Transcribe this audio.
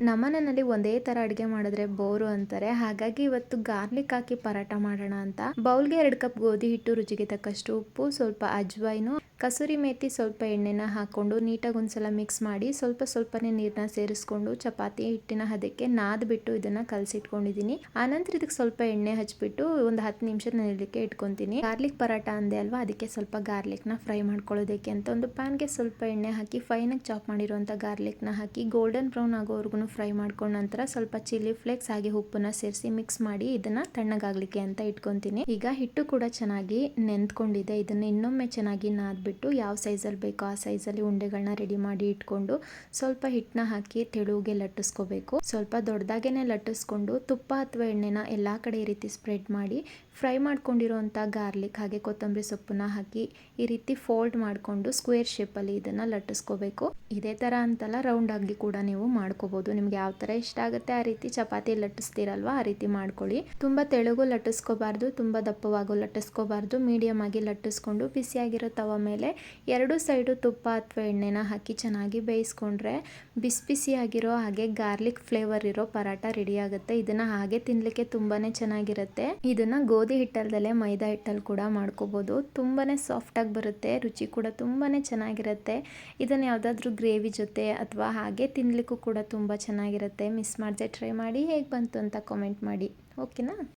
ನಮ್ಮನೆಯಲ್ಲಿ ಒಂದೇ ತರ ಅಡುಗೆ ಮಾಡಿದ್ರೆ ಬೋರು ಅಂತಾರೆ. ಹಾಗಾಗಿ ಇವತ್ತು ಗಾರ್ಲಿಕ್ ಹಾಕಿ ಪರಾಟ ಮಾಡೋಣ ಅಂತ ಬೌಲ್ಗೆ 2 ಕಪ್ ಗೋಧಿ ಹಿಟ್ಟು, ರುಚಿಗೆ ತಕ್ಕಷ್ಟು ಉಪ್ಪು, ಸ್ವಲ್ಪ ಅಜ್ವೈನು, ಕಸೂರಿ ಮೇಥಿ, ಸ್ವಲ್ಪ ಎಣ್ಣೆನ ಹಾಕೊಂಡು ನೀಟಾಗಿ ಒಂದ್ಸಲ ಮಿಕ್ಸ್ ಮಾಡಿ ಸ್ವಲ್ಪನೇ ನೀರನ್ನ ಸೇರಿಸ್ಕೊಂಡು ಚಪಾತಿ ಹಿಟ್ಟಿನ ಹದಕ್ಕೆ ನಾದ್ಬಿಟ್ಟು ಇದನ್ನ ಕಲಸಿಟ್ಕೊಂಡಿದ್ದೀನಿ. ಆನಂತರ ಇದಕ್ಕೆ ಸ್ವಲ್ಪ ಎಣ್ಣೆ ಹಚ್ಬಿಟ್ಟು ಒಂದು 10 ನಿಮಿಷ ನೆನೆಲಿಕ್ಕೆ ಇಟ್ಕೊಂತೀನಿ. ಗಾರ್ಲಿಕ್ ಪರಾಟ ಅಂದೆ ಅಲ್ವಾ, ಅದಕ್ಕೆ ಸ್ವಲ್ಪ ಗಾರ್ಲಿಕ್ ನ ಫ್ರೈ ಮಾಡ್ಕೊಳ್ಳೋದಕ್ಕೆ ಅಂತ ಒಂದು ಪ್ಯಾನ್ಗೆ ಸ್ವಲ್ಪ ಎಣ್ಣೆ ಹಾಕಿ ಫೈನಾಗಿ ಚಾಪ್ ಮಾಡಿರುವಂತ ಗಾರ್ಲಿಕ್ ನ ಹಾಕಿ ಗೋಲ್ಡನ್ ಬ್ರೌನ್ ಆಗೋವರೆಗೂ ಫ್ರೈ ಮಾಡ್ಕೊಂಡ ನಂತರ ಸ್ವಲ್ಪ ಚಿಲ್ಲಿ ಫ್ಲೇಕ್ಸ್ ಹಾಗೆ ಉಪ್ಪನ್ನ ಸೇರಿಸಿ ಮಿಕ್ಸ್ ಮಾಡಿ ಇದನ್ನ ತಣ್ಣಗಾಗ್ಲಿಕ್ಕೆ ಅಂತ ಇಟ್ಕೊಂತೀನಿ. ಈಗ ಹಿಟ್ಟು ಕೂಡ ಚೆನ್ನಾಗಿ ನೆಂದ್ಕೊಂಡಿದೆ. ಇದನ್ನ ಇನ್ನೊಮ್ಮೆ ಚೆನ್ನಾಗಿ ನಾದ್ಬಿಟ್ಟು ಯಾವ ಸೈಜಲ್ಲಿ ಬೇಕೋ ಆ ಸೈಜಲ್ಲಿ ಉಂಡೆಗಳನ್ನ ರೆಡಿ ಮಾಡಿ ಇಟ್ಕೊಂಡು ಸ್ವಲ್ಪ ಹಿಟ್ಟನ್ನ ಹಾಕಿ ತೆಳುಗೆ ಲಟ್ಟಿಸ್ಕೋಬೇಕು. ಸ್ವಲ್ಪ ದೊಡ್ಡದಾಗೇನೆ ಲಟ್ಟಿಸ್ಕೊಂಡು ತುಪ್ಪ ಅಥವಾ ಎಣ್ಣೆನ ಎಲ್ಲಾ ಕಡೆ ಈ ರೀತಿ ಸ್ಪ್ರೆಡ್ ಮಾಡಿ ಫ್ರೈ ಮಾಡ್ಕೊಂಡಿರುವಂತ ಗಾರ್ಲಿಕ್ ಹಾಗೆ ಕೊತ್ತಂಬರಿ ಸೊಪ್ಪನ್ನ ಹಾಕಿ ಈ ರೀತಿ ಫೋಲ್ಡ್ ಮಾಡ್ಕೊಂಡು ಸ್ಕ್ವೇರ್ ಶೇಪ್ ಅಲ್ಲಿ ಇದನ್ನ ಲಟ್ಟಿಸ್ಕೋಬೇಕು. ಇದೇ ತರ ಅಂತಲ್ಲ, ರೌಂಡ್ ಆಗಿ ಕೂಡ ನೀವು ಮಾಡ್ಕೋಬಹುದು. ನಿಮ್ಗೆ ಯಾವ ತರ ಇಷ್ಟ ಆಗುತ್ತೆ ಆ ರೀತಿ ಚಪಾತಿ ಲಟ್ಟಿಸ್ತೀರಲ್ವಾ ಆ ರೀತಿ ಮಾಡ್ಕೊಳ್ಳಿ. ತುಂಬಾ ತೆಳುಗೂ ಲಟ್ಟಿಸ್ಕೋಬಾರ್ದು, ತುಂಬಾ ದಪ್ಪವಾಗೂ ಲಟ್ಟಿಸ್ಕೋಬಾರ್ದು. ಮೀಡಿಯಂ ಆಗಿ ಲಟ್ಟಿಸ್ಕೊಂಡು ಬಿಸಿಯಾಗಿರೋ ತವ ಮೇಲೆ 2 ಸೈಡು ತುಪ್ಪ ಅಥವಾ ಎಣ್ಣೆನ ಹಾಕಿ ಚೆನ್ನಾಗಿ ಬೇಯಿಸ್ಕೊಂಡ್ರೆ ಬಿಸಿಯಾಗಿರೋ ಹಾಗೆ ಗಾರ್ಲಿಕ್ ಫ್ಲೇವರ್ ಇರೋ ಪರಾಟ ರೆಡಿ ಆಗುತ್ತೆ. ಇದನ್ನ ಹಾಗೆ ತಿನ್ಲಿಕ್ಕೆ ತುಂಬಾನೇ ಚೆನ್ನಾಗಿರುತ್ತೆ. ಇದನ್ನ ಗೋಧಿ ಹಿಟ್ಟಲ್ದಲ್ಲೇ ಮೈದಾ ಹಿಟ್ಟಲ್ಲಿ ಕೂಡ ಮಾಡ್ಕೋಬಹುದು. ತುಂಬಾನೇ ಸಾಫ್ಟ್ ಆಗಿ ಬರುತ್ತೆ, ರುಚಿ ಕೂಡ ತುಂಬಾನೇ ಚೆನ್ನಾಗಿರುತ್ತೆ. ಇದನ್ನ ಯಾವ್ದಾದ್ರು ಗ್ರೇವಿ ಜೊತೆ ಅಥವಾ ಹಾಗೆ ತಿನ್ಲಿಕ್ಕೂ ಕೂಡ ತುಂಬಾ ಚೆನ್ನಾಗಿರುತ್ತೆ. ಮಿಸ್ ಮಾಡದೆ ಟ್ರೈ ಮಾಡಿ, ಹೇಗೆ ಬಂತು ಅಂತ ಕಾಮೆಂಟ್ ಮಾಡಿ. ಓಕೆನಾ?